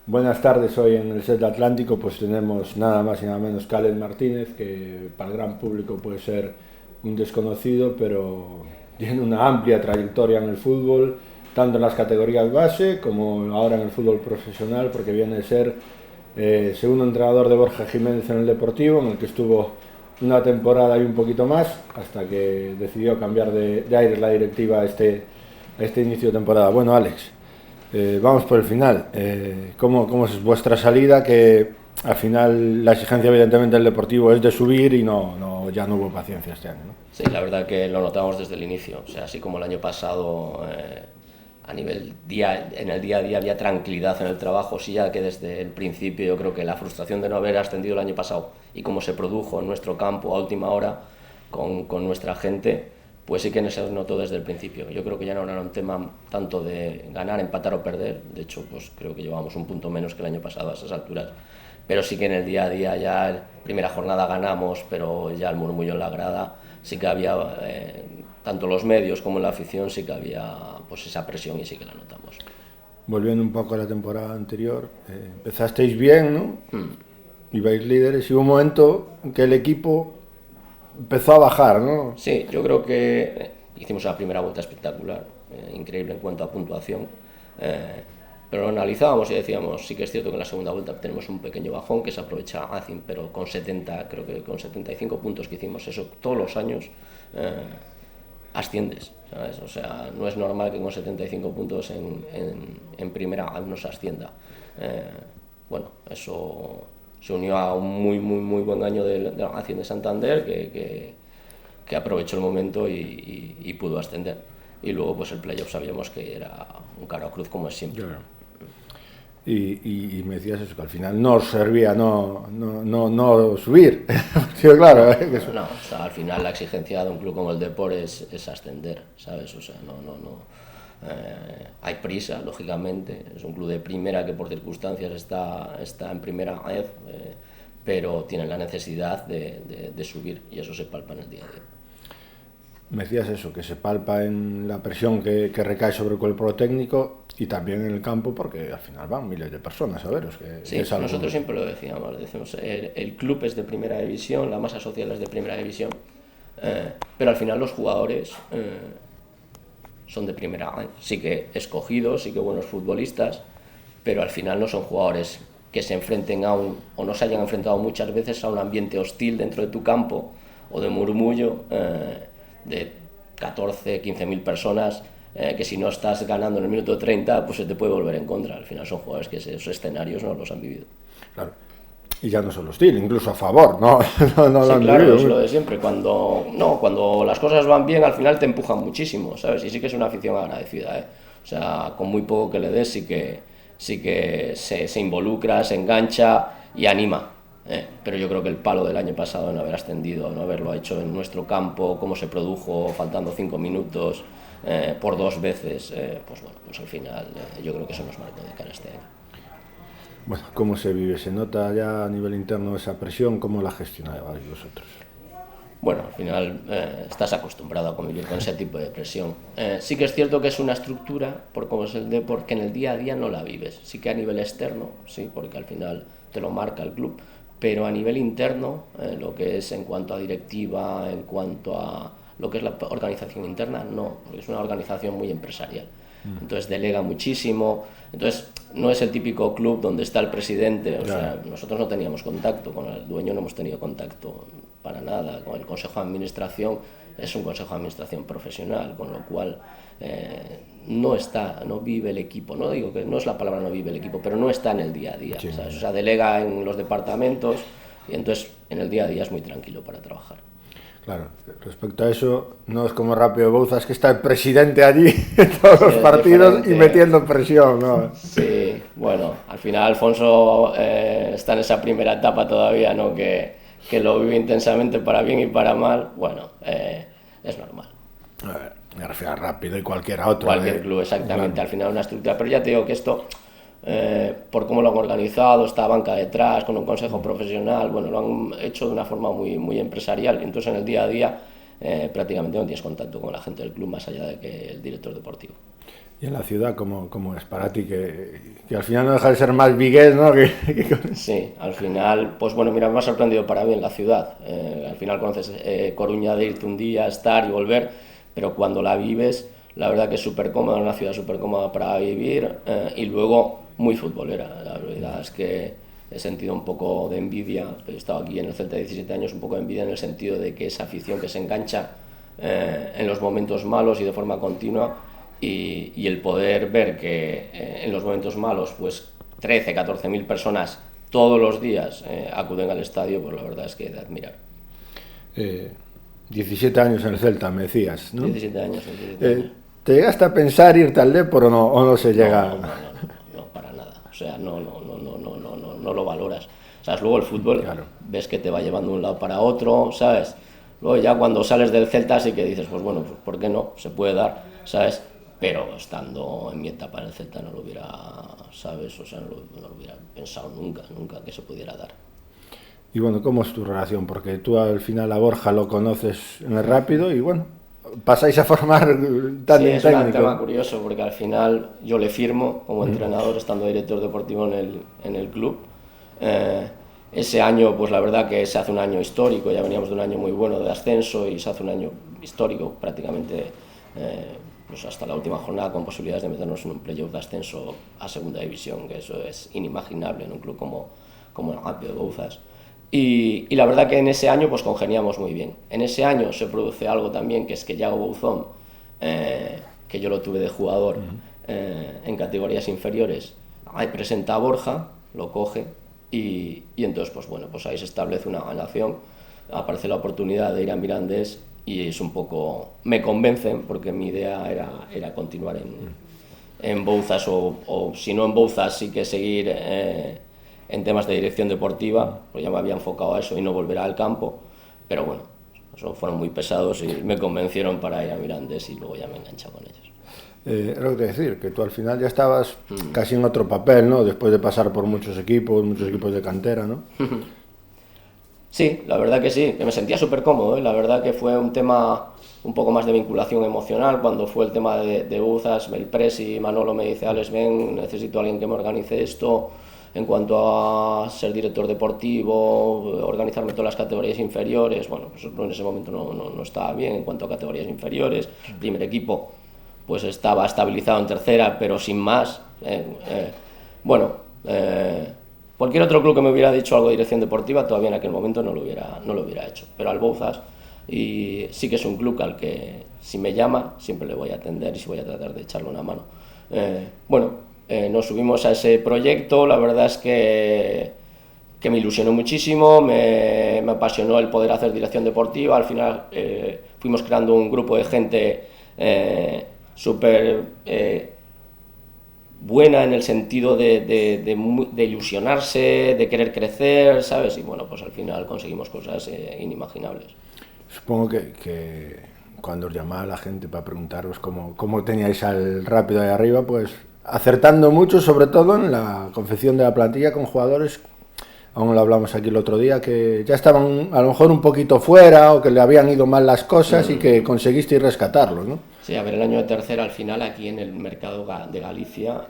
Buenas tardes, hoy en el set de Atlántico pues tenemos nada más y nada menos que Alex Martínez, que para el gran público puede ser un desconocido, pero tiene una amplia trayectoria en el fútbol, tanto en las categorías base como ahora en el fútbol profesional, porque viene de ser segundo entrenador de Borja Jiménez en el Deportivo, en el que estuvo una temporada y un poquito más, hasta que decidió cambiar de aires la directiva a este inicio de temporada. Bueno, Alex, vamos por el final. ¿Cómo es vuestra salida? Que al final la exigencia evidentemente del Deportivo es de subir y ya no hubo paciencia este año, ¿no? Sí, la verdad que lo notamos desde el inicio. O sea, así como el año pasado, a nivel en el día a día había tranquilidad en el trabajo, sí, ya que desde el principio yo creo que la frustración de no haber ascendido el año pasado y cómo se produjo en nuestro campo a última hora con nuestra gente, pues sí que se notó desde el principio. Yo creo que ya no era un tema tanto de ganar, empatar o perder. De hecho, pues creo que llevábamos un punto menos que el año pasado a esas alturas. Pero sí que en el día a día ya primera jornada ganamos, pero ya el murmullo en la grada sí que había, tanto los medios como la afición, sí que había pues esa presión y sí que la notamos. Volviendo un poco a la temporada anterior, empezasteis bien, ¿no? Ibais líderes y hubo un momento en que el equipo empezó a bajar, ¿no? Sí, yo creo que hicimos una primera vuelta espectacular, increíble en cuanto a puntuación, eh, pero lo analizábamos y decíamos, sí que es cierto que en la segunda vuelta tenemos un pequeño bajón que se aprovecha Acin, pero con 70, creo que con 75 puntos que hicimos eso todos los años, asciendes, ¿sabes? O sea, no es normal que con 75 puntos en primera no se ascienda. Eh, bueno, eso se unió a un muy buen año de la Nación de Santander que aprovechó el momento y pudo ascender. Y luego pues el playoff sabíamos que era un cara a cruz como es siempre. Claro. Y me decías eso, que al final no os servía no subir. Sí, claro, No, que eso. no, o sea, al final la exigencia de un club como el Depor es ascender, ¿sabes? O sea, no. Hay prisa, lógicamente, es un club de primera que por circunstancias está en primera vez, pero tienen la necesidad de subir y eso se palpa en el día a día. Me decías eso, que se palpa en la presión que recae sobre el cuerpo técnico y también en el campo, porque al final van miles de personas a veros, que Sí, es algo. nosotros siempre lo decimos, el club es de primera división, la masa social es de primera división, pero al final los jugadores son de primera, sí que escogidos, sí que buenos futbolistas, pero al final no son jugadores que se enfrenten o no se hayan enfrentado muchas veces a un ambiente hostil dentro de tu campo o de murmullo de 14, 15 mil personas, que si no estás ganando en el minuto 30 pues se te puede volver en contra. Al final son jugadores que esos escenarios no los han vivido. Claro. Y ya no solo hostil, incluso a favor, ¿no? No lo Sí, han claro, vivido. es lo de siempre. Cuando las cosas van bien, al final te empujan muchísimo, ¿sabes? Y sí que es una afición agradecida, ¿eh? O sea, con muy poco que le des, sí que se involucra, se engancha y anima. Pero yo creo que el palo del año pasado de no haber ascendido, no haberlo hecho en nuestro campo, cómo se produjo, faltando 5 minutos, por 2 veces, pues bueno, pues al final yo creo que eso nos marcó de cara a este año. Bueno, ¿cómo se vive? ¿Se nota ya a nivel interno esa presión? ¿Cómo la gestionáis vosotros? Bueno, al final estás acostumbrado a convivir con ese tipo de presión. Sí que es cierto que es una estructura, por cómo es el de, porque en el día a día no la vives. Sí que a nivel externo, sí, porque al final te lo marca el club, pero a nivel interno, lo que es en cuanto a directiva, en cuanto a lo que es la organización interna, no, porque es una organización muy empresarial. Entonces delega muchísimo, entonces no es el típico club donde está el presidente, o Claro. sea, nosotros no teníamos contacto con el dueño, no hemos tenido contacto para nada, con el consejo de administración, es un consejo de administración profesional, con lo cual no vive el equipo, no digo que no es la palabra no vive el equipo, pero no está en el día a día, Sí, ¿sabes? O sea, delega en los departamentos y entonces en el día a día es muy tranquilo para trabajar. claro. Respecto a eso, no es como Rápido Bouzas, que está el presidente allí en todos Sí, los es partidos y diferente. metiendo presión, ¿no? Sí, bueno, al final Alfonso está en esa primera etapa todavía, ¿no? Que lo vive intensamente para bien y para mal. Bueno, es normal. A ver, me refiero a Rápido y cualquier otro. Cualquier club, Claro. exactamente, al final una estructura. Pero ya te digo que esto, por cómo lo han organizado, está banca detrás, con un consejo profesional, bueno, lo han hecho de una forma muy empresarial. Entonces en el día a día prácticamente no tienes contacto con la gente del club más allá de que el director deportivo. Y en la ciudad, ¿cómo es para ti? Que al final no deja de ser más vigués, ¿no? Sí, al final, pues bueno, mira, me ha sorprendido para bien la ciudad. Al final conoces Coruña, de irte un día, estar y volver, pero cuando la vives, la verdad que es súper cómoda, una ciudad súper cómoda para vivir, y luego muy futbolera. La verdad es que he sentido un poco de envidia. He estado aquí en el Celta 17 años, un poco de envidia en el sentido de que esa afición que se engancha en los momentos malos y de forma continua, y el poder ver que en los momentos malos pues 13, 14 mil personas todos los días acuden al estadio, pues la verdad es que de admirar. 17 años en el Celta, me decías, ¿no? 17 años, 17 años. ¿Te llegaste a pensar irte al Depor o no se llega? No, para nada. O sea, no lo valoras. ¿Sabes? Luego el fútbol, claro, ves que te va llevando de un lado para otro, ¿sabes? Luego ya cuando sales del Celta sí que dices, pues bueno, pues ¿por qué no? Se puede dar, ¿sabes? Pero estando en mi etapa en el Celta no lo hubiera, ¿sabes? O sea, no lo hubiera pensado nunca que se pudiera dar. Y bueno, ¿cómo es tu relación? Porque tú al final a Borja lo conoces en el Rápido y bueno, pasáis a formar tándem técnico. Sí, es un tema curioso porque al final yo le firmo como entrenador estando director deportivo en el club. Ese año, pues la verdad que se hace un año histórico, ya veníamos de un año muy bueno de ascenso y se hace un año histórico prácticamente, pues hasta la última jornada con posibilidades de meternos en un playoff de ascenso a segunda división, que eso es inimaginable en un club como el Rápido de Bouzas. Y la verdad que en ese año pues congeniamos muy bien. En ese año se produce algo también, que es que Yago Bouzón, que yo lo tuve de jugador en categorías inferiores, ahí presenta a Borja, lo coge y entonces pues bueno, pues ahí se establece una relación, aparece la oportunidad de ir a Mirandés y es un poco, me convencen porque mi idea era continuar en Bouzas o si no en Bouzas sí que seguir en temas de dirección deportiva, pues ya me había enfocado a eso y no volver al campo, pero bueno, eso fueron muy pesados y me convencieron para ir a Mirandés y luego ya me enganché con ellos. Es lo que te decir, que tú al final ya estabas casi en otro papel, ¿no? Después de pasar por muchos equipos de cantera, ¿no? Sí, la verdad que sí, que me sentía súper cómodo, ¿eh? La verdad que fue un tema un poco más de vinculación emocional, cuando fue el tema de Bouzas, el presi, Manolo me dice, Alex, ven, necesito a alguien que me organice esto, en cuanto a ser director deportivo, organizarme todas las categorías inferiores, bueno, pues en ese momento no estaba bien en cuanto a categorías inferiores, el primer equipo pues estaba estabilizado en tercera, pero sin más. Cualquier otro club que me hubiera dicho algo de dirección deportiva, todavía en aquel momento no lo hubiera hecho. Pero al Bouzas, y sí que es un club al que si me llama, siempre le voy a atender y si voy a tratar de echarle una mano. Nos subimos a ese proyecto, la verdad es que me ilusionó muchísimo, me apasionó el poder hacer dirección deportiva, al final fuimos creando un grupo de gente súper buena en el sentido de ilusionarse, de querer crecer, ¿sabes? Y bueno, pues al final conseguimos cosas inimaginables. Supongo que cuando os llamaba la gente para preguntaros cómo teníais al Rápido ahí arriba, pues acertando mucho, sobre todo en la confección de la plantilla con jugadores, aún lo hablamos aquí el otro día, que ya estaban a lo mejor un poquito fuera o que le habían ido mal las cosas y que conseguisteis rescatarlos, ¿no? Sí, a ver, el año de tercera al final aquí en el mercado de Galicia,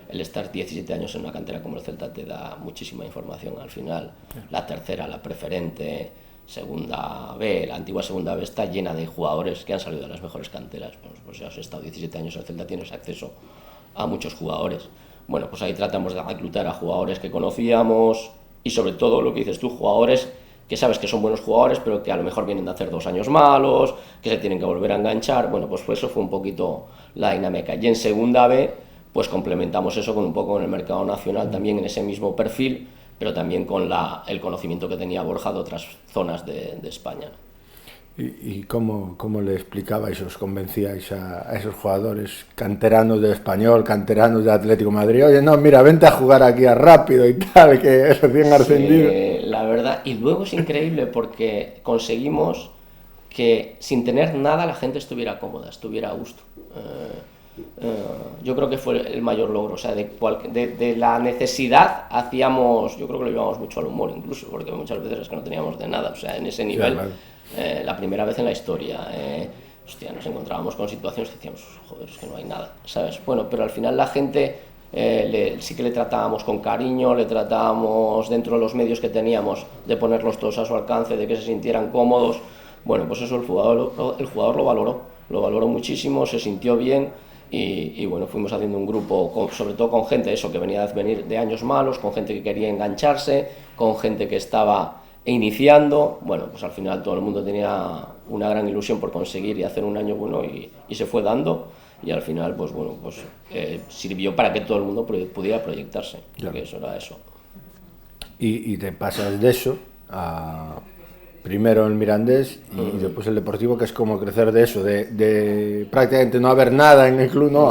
el estar 17 años en una cantera como el Celta te da muchísima información al final. La tercera, la preferente, segunda B, la antigua segunda B está llena de jugadores que han salido de las mejores canteras. Pues ya has estado 17 años en el Celta, tienes acceso a muchos jugadores. Bueno, pues ahí tratamos de reclutar a jugadores que conocíamos y sobre todo lo que dices tú, jugadores que sabes que son buenos jugadores pero que a lo mejor vienen de hacer 2 años malos, que se tienen que volver a enganchar. Bueno, pues eso fue un poquito la dinámica. Y en segunda B pues complementamos eso con un poco en el mercado nacional también en ese mismo perfil, pero también con el conocimiento que tenía Borja de otras zonas de España. ¿Y cómo le explicabais, os convencíais a esos jugadores canteranos de Español, canteranos de Atlético de Madrid? Oye, no, mira, vente a jugar aquí a Rápido y tal, que es recién ascendido. La verdad, y luego es increíble porque conseguimos que sin tener nada la gente estuviera cómoda, estuviera a gusto. Yo creo que fue el mayor logro, o sea, de la necesidad hacíamos, yo creo que lo llevamos mucho al humor incluso, porque muchas veces es que no teníamos de nada, o sea, en ese nivel, sí, claro. La primera vez en la historia, hostia, nos encontrábamos con situaciones que decíamos, joder, es que no hay nada, ¿sabes? Bueno, pero al final la gente sí que le tratábamos con cariño, le tratábamos dentro de los medios que teníamos de ponerlos todos a su alcance, de que se sintieran cómodos. Bueno, pues eso el jugador lo valoró muchísimo, se sintió bien y bueno, fuimos haciendo un grupo, sobre todo con gente eso que venía de años malos, con gente que quería engancharse, con gente que estaba iniciando. Bueno, pues al final todo el mundo tenía una gran ilusión por conseguir y hacer un año bueno y se fue dando. Y al final, pues bueno, pues sirvió para que todo el mundo pudiera proyectarse, claro. Que eso era eso. Y te pasas de eso a primero el Mirandés y después el Deportivo, que es como crecer de eso, de prácticamente no haber nada en el club, ¿no?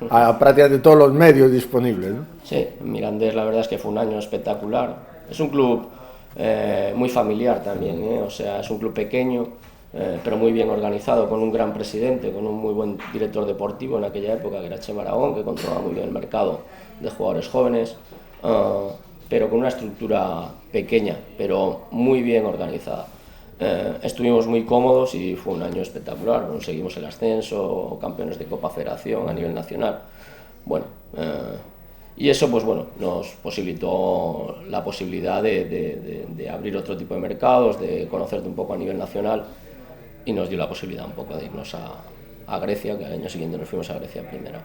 A prácticamente todos los medios disponibles, ¿no? Sí, Mirandés la verdad es que fue un año espectacular. Es un club muy familiar también, o sea, es un club pequeño, pero muy bien organizado, con un gran presidente, con un muy buen director deportivo en aquella época, que era Chema Aragón, que controlaba muy bien el mercado de jugadores jóvenes, pero con una estructura pequeña, pero muy bien organizada. Estuvimos muy cómodos y fue un año espectacular. Conseguimos el ascenso, campeones de Copa Federación a nivel nacional. Bueno, y eso pues bueno, nos posibilitó la posibilidad de abrir otro tipo de mercados, de conocerte un poco a nivel nacional, y nos dio la posibilidad un poco de irnos a Grecia, que al año siguiente nos fuimos a Grecia primero.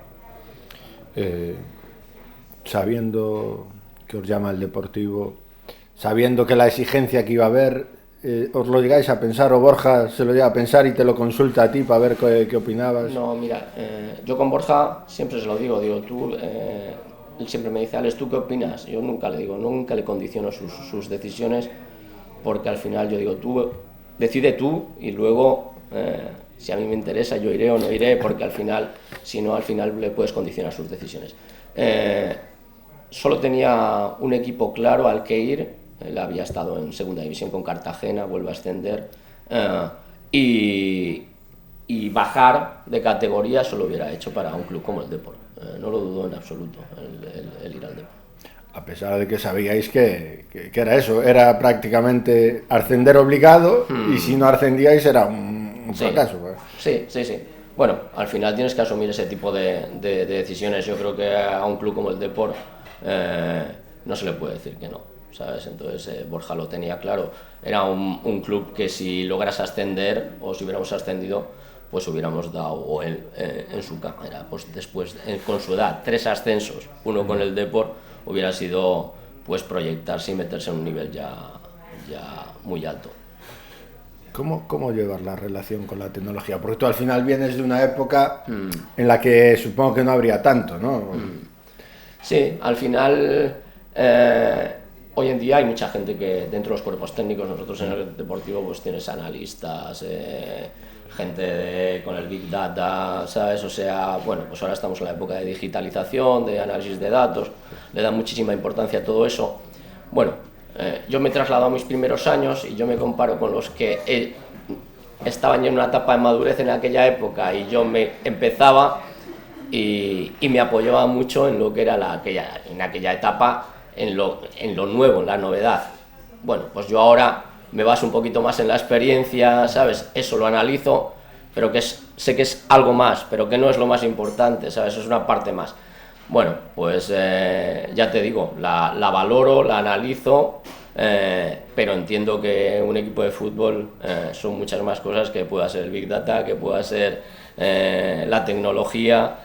Sabiendo que os llama el Deportivo, sabiendo que la exigencia que iba a haber, ¿os lo llegáis a pensar, o Borja se lo llega a pensar y te lo consulta a ti para ver qué opinabas? No, mira, yo con Borja siempre se lo digo tú, él siempre me dice, Alex, ¿tú qué opinas? Yo nunca le condiciono sus decisiones, porque al final yo digo, decide tú y luego, si a mí me interesa, yo iré o no iré, porque al final, si no, al final le puedes condicionar sus decisiones. Solo tenía un equipo claro al que ir. Él había estado en segunda división con Cartagena, vuelve a ascender, y bajar de categoría solo hubiera hecho para un club como el Depor. No lo dudó en absoluto el ir al Depor. A pesar de que sabíais que era eso, era prácticamente ascender obligado, y si no ascendíais era un fracaso. Sí. Bueno, al final tienes que asumir ese tipo de decisiones. Yo creo que a un club como el Depor no se le puede decir que no, ¿sabes? Entonces Borja lo tenía claro. Era un club que si logras ascender, o si hubiéramos ascendido, pues hubiéramos dado, o él en su carrera, pues después con su edad, 3 ascensos, uno con el Depor, hubiera sido pues proyectarse y meterse en un nivel ya muy alto. ¿Cómo llevas la relación con la tecnología? Porque tú al final vienes de una época en la que supongo que no habría tanto, ¿no? Sí, al final hoy en día hay mucha gente que dentro de los cuerpos técnicos, nosotros en el Deportivo pues tienes analistas, gente con el Big Data, ¿sabes? O sea, bueno, pues ahora estamos en la época de digitalización, de análisis de datos, le da muchísima importancia a todo eso. Bueno, yo me he trasladado a mis primeros años y yo me comparo con los que estaban ya en una etapa de madurez en aquella época, y yo me empezaba y me apoyaba mucho en lo que era en aquella etapa, en lo nuevo, en la novedad. Bueno, pues yo ahora me baso un poquito más en la experiencia, ¿sabes? Eso lo analizo, pero sé que es algo más, pero que no es lo más importante, ¿sabes? Es una parte más. Bueno, pues ya te digo, la valoro, la analizo, pero entiendo que un equipo de fútbol son muchas más cosas, que pueda ser el Big Data, que pueda ser la tecnología.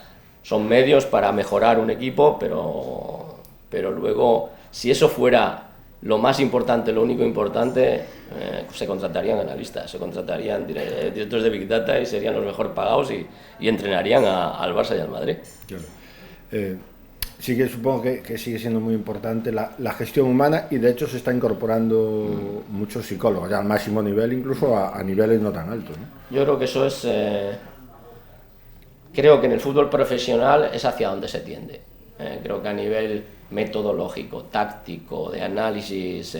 Son medios para mejorar un equipo, pero luego, si eso fuera lo más importante, lo único importante, se contratarían analistas, se contratarían directores de Big Data y serían los mejor pagados y entrenarían al Barça y al Madrid. Claro. Sí que supongo que sigue siendo muy importante la gestión humana, y de hecho se está incorporando muchos psicólogos, ya al máximo nivel, incluso a niveles no tan altos, ¿no? Yo creo que eso es... creo que en el fútbol profesional es hacia donde se tiende. Creo que a nivel metodológico, táctico, de análisis,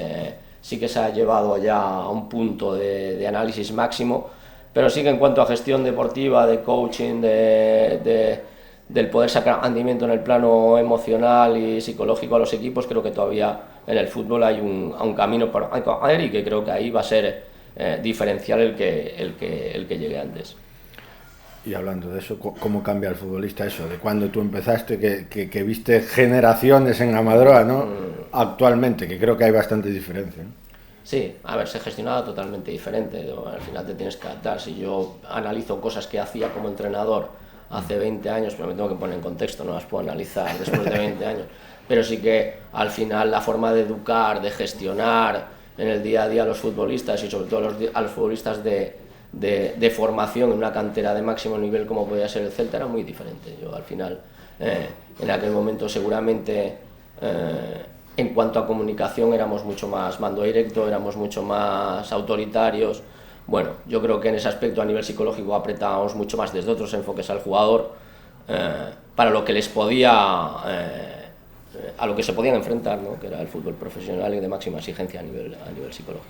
sí que se ha llevado ya a un punto de análisis máximo, pero sí que en cuanto a gestión deportiva, de coaching, del poder sacar rendimiento en el plano emocional y psicológico a los equipos, creo que todavía en el fútbol hay un camino para hacer, y que creo que ahí va a ser diferencial el que llegue antes. Y hablando de eso, ¿cómo cambia el futbolista eso? De cuando tú empezaste, que viste generaciones en Amadroa, ¿no? Actualmente, que creo que hay bastante diferencia, ¿no? Sí, a ver, se gestionaba totalmente diferente. Al final te tienes que adaptar. Si yo analizo cosas que hacía como entrenador hace 20 años, pero me tengo que poner en contexto, no las puedo analizar después de 20 años. Pero sí que al final la forma de educar, de gestionar en el día a día a los futbolistas y sobre todo a los futbolistas de formación en una cantera de máximo nivel como podía ser el Celta era muy diferente. Yo al final, en aquel momento seguramente, en cuanto a comunicación éramos mucho más mando directo, éramos mucho más autoritarios. Bueno, yo creo que en ese aspecto a nivel psicológico apretábamos mucho más desde otros enfoques al jugador, para lo que les podía, a lo que se podían enfrentar, ¿no? Que era el fútbol profesional y de máxima exigencia a nivel psicológico.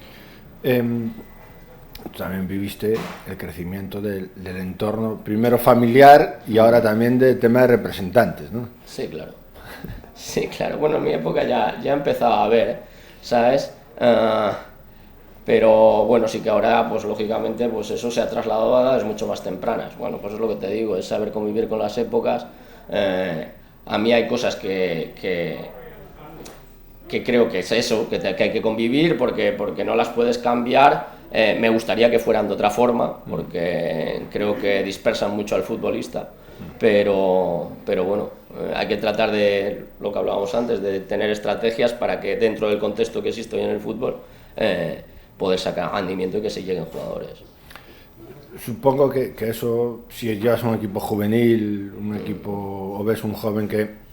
También viviste el crecimiento del entorno, primero familiar y ahora también de tema de representantes, ¿no? Sí, claro. Sí, claro. Bueno, en mi época ya empezaba a ver, ¿sabes? Pero bueno, sí que ahora, pues lógicamente, pues eso se ha trasladado a edades mucho más tempranas. Bueno, pues es lo que te digo, es saber convivir con las épocas. A mí hay cosas que creo que es eso, que hay que convivir porque no las puedes cambiar. Me gustaría que fueran de otra forma, porque creo que dispersan mucho al futbolista, pero bueno, hay que tratar de, lo que hablábamos antes, de tener estrategias para que dentro del contexto que existe hoy en el fútbol, poder sacar rendimiento y que se lleguen jugadores. Supongo que eso, si llevas un equipo juvenil, un equipo, o ves un joven que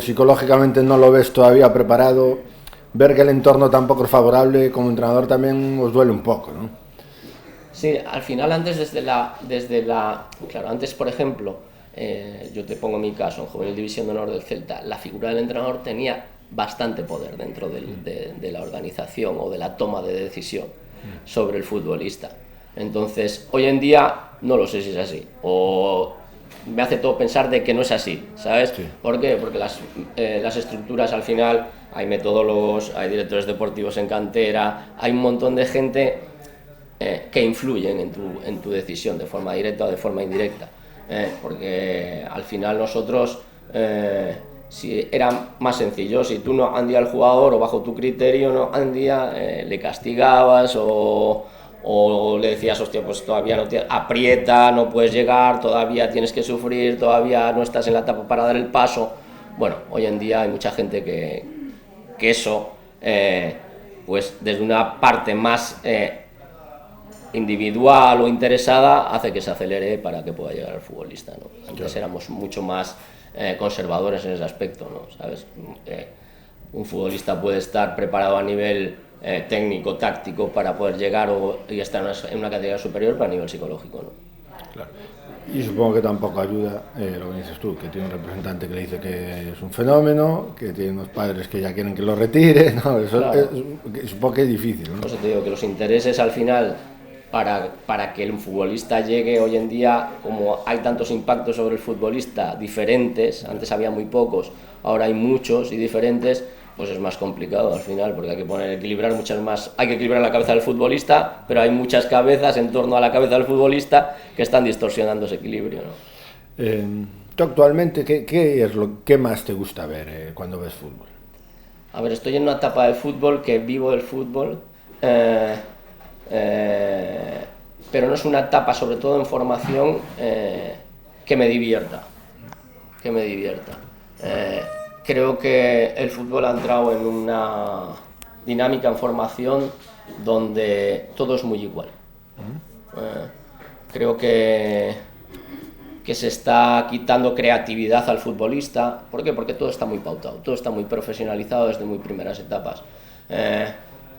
psicológicamente no lo ves todavía preparado, ver que el entorno tampoco es favorable, como entrenador también os duele un poco, ¿no? Sí, al final antes claro, antes por ejemplo, yo te pongo mi caso, en Juvenil División de Honor del Celta, la figura del entrenador tenía bastante poder dentro de la organización o de la toma de decisión sobre el futbolista. Entonces, hoy en día no lo sé si es así, o me hace todo pensar de que no es así, ¿sabes? Sí. ¿Por qué? Porque las estructuras al final, hay metodólogos, hay directores deportivos en cantera, hay un montón de gente que influyen en tu decisión de forma directa o de forma indirecta, porque al final nosotros, si era más sencillo, si tú no andía al jugador o bajo tu criterio no andía, le castigabas o le decías, hostia, pues todavía no te aprieta, no puedes llegar, todavía tienes que sufrir, todavía no estás en la etapa para dar el paso. Bueno, hoy en día hay mucha gente que eso, pues desde una parte más individual o interesada, hace que se acelere para que pueda llegar al futbolista, ¿no? Antes éramos mucho más conservadores en ese aspecto, ¿no? ¿Sabes? Un futbolista puede estar preparado a nivel técnico, táctico para poder llegar y estar en una categoría superior, pero a nivel psicológico, ¿no? Claro. Y supongo que tampoco ayuda lo que dices tú, que tiene un representante que le dice que es un fenómeno, que tiene unos padres que ya quieren que lo retire, ¿no? Eso claro. Supongo que es difícil, ¿no? Por eso te digo que los intereses al final, para que un futbolista llegue hoy en día, como hay tantos impactos sobre el futbolista diferentes, antes había muy pocos, ahora hay muchos y diferentes, pues es más complicado al final, porque hay que hay que equilibrar la cabeza del futbolista, pero hay muchas cabezas en torno a la cabeza del futbolista que están distorsionando ese equilibrio, ¿no? ¿Tú actualmente qué es lo que más te gusta ver cuando ves fútbol? A ver, estoy en una etapa del fútbol que vivo el fútbol, pero no es una etapa, sobre todo en formación, que me divierta. Creo que el fútbol ha entrado en una dinámica en formación donde todo es muy igual. Creo que se está quitando creatividad al futbolista. ¿Por qué? Porque todo está muy pautado, todo está muy profesionalizado desde muy primeras etapas.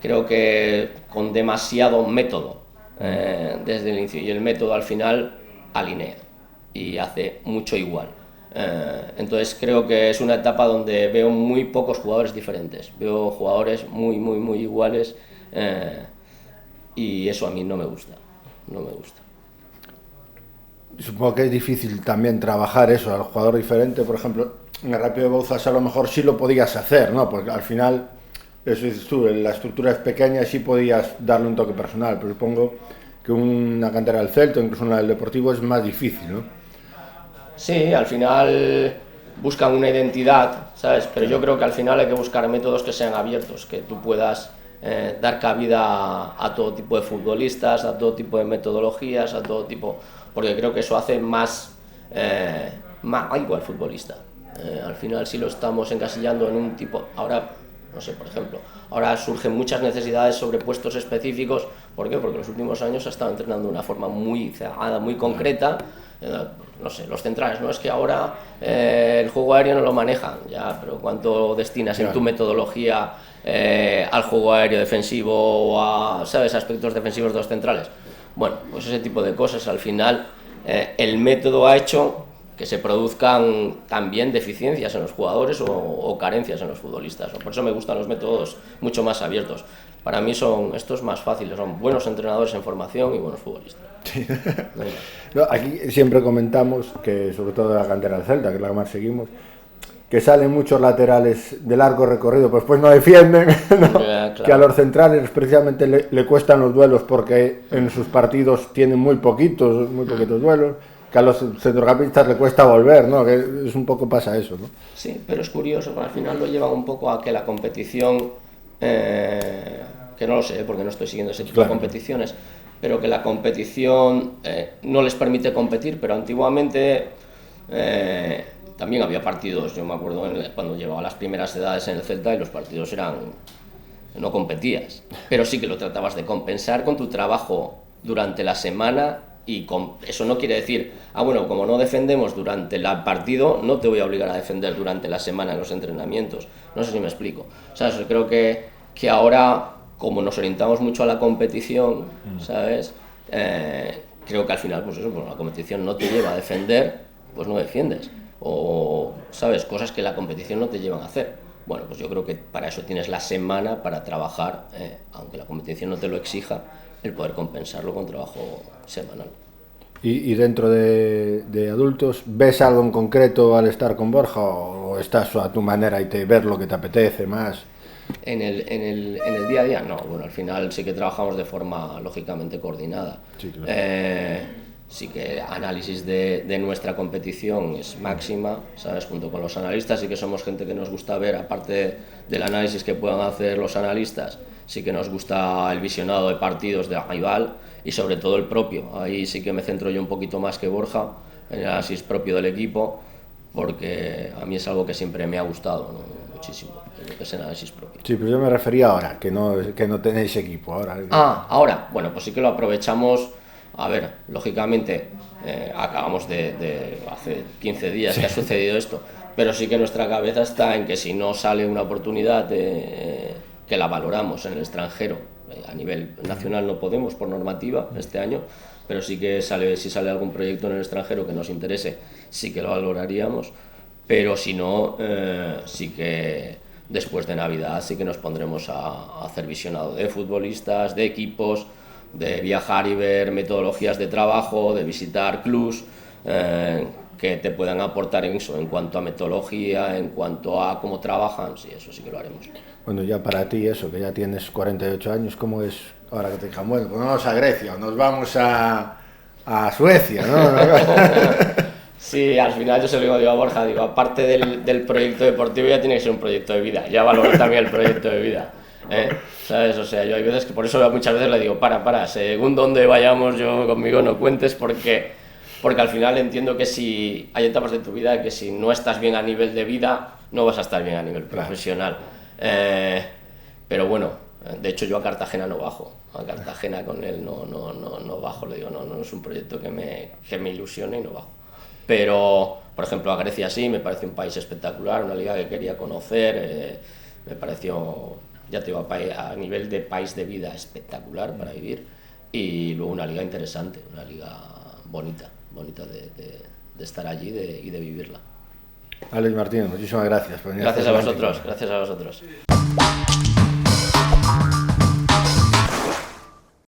Creo que con demasiado método desde el inicio, y el método al final alinea y hace mucho igual. Entonces creo que es una etapa donde veo muy pocos jugadores diferentes, veo jugadores muy iguales, y eso a mí no me gusta. Supongo que es difícil también trabajar eso al jugador diferente. Por ejemplo, en el Rápido de Bouzas a lo mejor sí lo podías hacer, ¿no? Porque al final, eso dices tú, la estructura es pequeña y sí podías darle un toque personal, pero supongo que una cantera del Celta, incluso una del Deportivo, es más difícil, ¿no? Sí, al final buscan una identidad, ¿sabes? Pero yo creo que al final hay que buscar métodos que sean abiertos, que tú puedas dar cabida a todo tipo de futbolistas, a todo tipo de metodologías, a todo tipo, porque creo que eso hace más algo al futbolista. Al final, si lo estamos encasillando en un tipo, ahora, no sé, por ejemplo, ahora surgen muchas necesidades sobre puestos específicos. ¿Por qué? Porque en los últimos años se ha estado entrenando de una forma muy cerrada, muy concreta. No sé, los centrales, no es que ahora el juego aéreo no lo manejan, ya, pero ¿cuánto destinas en tu metodología al juego aéreo defensivo o a, ¿sabes?, aspectos defensivos de los centrales? Bueno, pues ese tipo de cosas, al final el método ha hecho que se produzcan también deficiencias en los jugadores o carencias en los futbolistas. Por eso me gustan los métodos mucho más abiertos. Para mí son estos más fáciles, son buenos entrenadores en formación y buenos futbolistas. Sí. No, aquí siempre comentamos que, sobre todo de la cantera del Celta, que es la que más seguimos, que salen muchos laterales de largo recorrido, pues no defienden, ¿no? Claro. Que a los centrales precisamente le cuestan los duelos porque en sus partidos tienen muy poquitos duelos, que a los centrocampistas le cuesta volver, ¿no? Que es un poco pasa eso, ¿no? Sí, pero es curioso, al final lo llevan un poco a que la competición, que no lo sé, porque no estoy siguiendo ese tipo de competiciones, pero que la competición no les permite competir, pero antiguamente también había partidos, yo me acuerdo cuando llevaba las primeras edades en el Celta y los partidos no competías, pero sí que lo tratabas de compensar con tu trabajo durante la semana. Y eso no quiere decir, bueno, como no defendemos durante el partido, no te voy a obligar a defender durante la semana en los entrenamientos. No sé si me explico. O sea, creo que ahora, como nos orientamos mucho a la competición, ¿sabes? Creo que al final, pues eso, pues la competición no te lleva a defender, pues no defiendes. O, ¿sabes? Cosas que la competición no te llevan a hacer. Bueno, pues yo creo que para eso tienes la semana para trabajar, aunque la competición no te lo exija, el poder compensarlo con trabajo semanal. ¿Y dentro de adultos, ves algo en concreto al estar con Borja o estás a tu manera y ves lo que te apetece más? En el día a día, no. Bueno, al final sí que trabajamos de forma lógicamente coordinada. Sí, claro. Sí que análisis de nuestra competición es máxima, ¿sabes? Junto con los analistas sí que somos gente que nos gusta ver, aparte del análisis que puedan hacer los analistas, sí que nos gusta el visionado de partidos de rival y sobre todo el propio. Ahí sí que me centro yo un poquito más que Borja en el análisis propio del equipo, porque a mí es algo que siempre me ha gustado, ¿no? Muchísimo, ese análisis propio. Sí, pero yo me refería ahora, que no tenéis equipo ahora. Ahora, bueno, pues sí que lo aprovechamos. A ver, lógicamente, acabamos de hace 15 días que ha sucedido esto, pero sí que nuestra cabeza está en que si no sale una oportunidad que la valoramos en el extranjero, a nivel nacional no podemos por normativa este año, pero sí que si sale algún proyecto en el extranjero que nos interese, sí que lo valoraríamos, pero si no, sí que después de Navidad sí que nos pondremos a hacer visionado de futbolistas, de equipos, de viajar y ver metodologías de trabajo, de visitar clubs que te puedan aportar eso en cuanto a metodología, en cuanto a cómo trabajan, sí, eso sí que lo haremos. Bueno, ya para ti eso, que ya tienes 48 años, ¿cómo es ahora que te digan, bueno, pues vamos a Grecia o nos vamos a Suecia, ¿no? Sí, al final yo se lo digo a Borja, digo, aparte del proyecto deportivo ya tiene que ser un proyecto de vida, ya valoro también el proyecto de vida. ¿Sabes? O sea, yo hay veces que por eso muchas veces le digo, para, según donde vayamos, yo conmigo no cuentes porque al final entiendo que si hay etapas de tu vida que si no estás bien a nivel de vida, no vas a estar bien a nivel profesional. Pero bueno, de hecho yo a Cartagena no bajo, a Cartagena con él no bajo, le digo, no es un proyecto que me ilusione y no bajo. Pero, por ejemplo, a Grecia sí, me parece un país espectacular, una liga que quería conocer, me pareció, ya te digo, a nivel de país de vida espectacular para vivir, y luego una liga interesante, una liga bonita de estar allí y de vivirla. Alex Martínez, muchísimas gracias por venir. Gracias a vosotros.